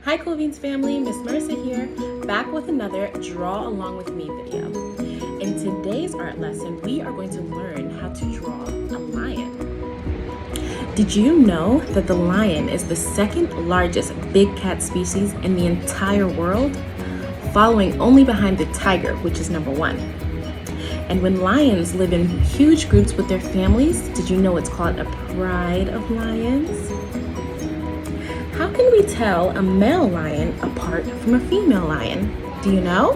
Hi Cool Beans family, Miss Marissa here, back with another Draw Along With Me video. In today's art lesson, we are going to learn how to draw a lion. Did you know that the lion is the second largest big cat species in the entire world, following only behind the tiger, which is number 1? And when lions live in huge groups with their families, did you know it's called a pride of lions? How can we tell a male lion apart from a female lion? Do you know?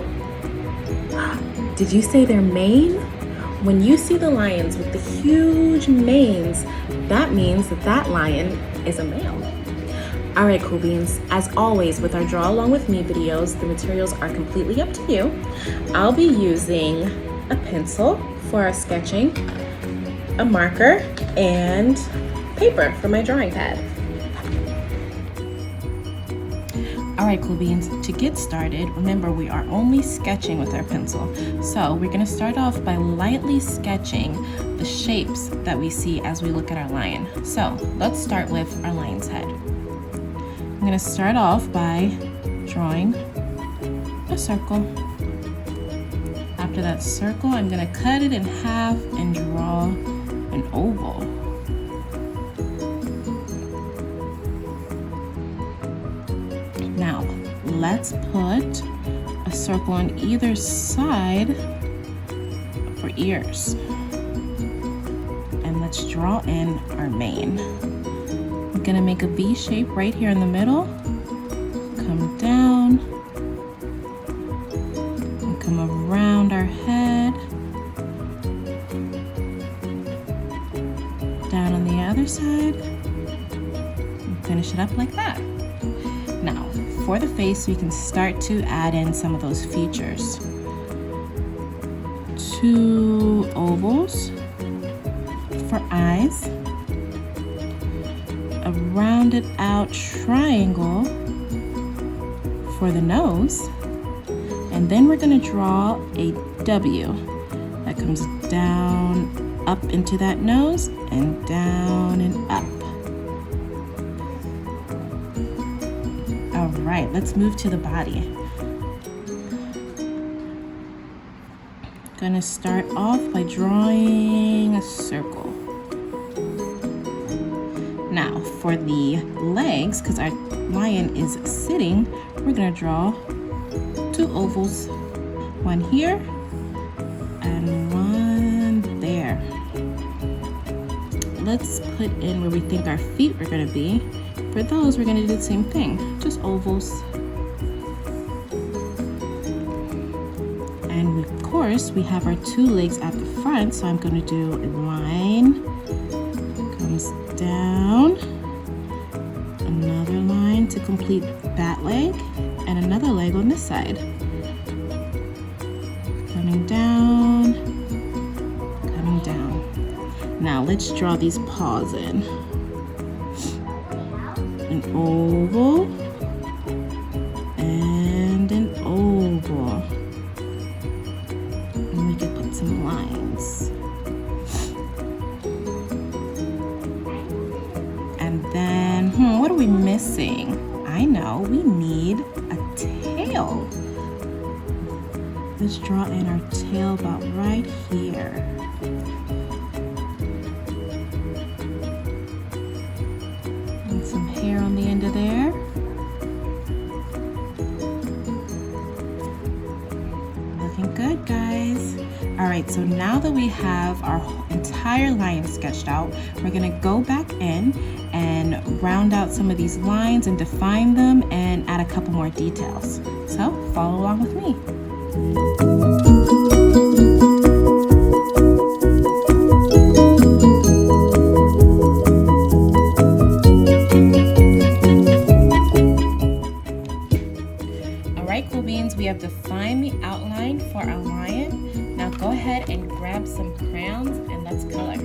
Did you say their mane? When you see the lions with the huge manes, that means that lion is a male. All right, Cool Beans, as always with our Draw Along With Me videos, the materials are completely up to you. I'll be using a pencil for our sketching, a marker, and paper for my drawing pad. All right, Cool Beans, to get started, remember we are only sketching with our pencil. So we're gonna start off by lightly sketching the shapes that we see as we look at our lion. So let's start with our lion's head. I'm gonna start off by drawing a circle. After that circle, I'm gonna cut it in half and draw an oval. Now, let's put a circle on either side for ears. And let's draw in our mane. I'm gonna make a V shape right here in the middle, come down, and come around our head, down on the other side, and finish it up like that. Now, for the face, we can start to add in some of those features. 2 ovals for eyes, a rounded out triangle for the nose, and then we're going to draw a W that comes down, up into that nose, and down and up. All right, let's move to the body. Gonna start off by drawing a circle. Now, for the legs, because our lion is sitting, we're gonna draw 2 ovals. One here and one there. Let's put in where we think our feet are gonna be. For those, we're gonna do the same thing, just ovals. And of course, we have our 2 legs at the front, so I'm gonna do a line, comes down, another line to complete that leg, and another leg on this side. Coming down, coming down. Now let's draw these paws in. An oval and an oval. And we can put some lines. And then, what are we missing? I know, we need a tail. Let's draw in our tail about right here. Some hair on the end of there. Looking good, guys. All right, so now that we have our entire lion sketched out, we're gonna go back in and round out some of these lines and define them and add a couple more details. So follow along with me. Cool Beans, we have defined the outline for our lion. Now go ahead and grab some crayons and let's color.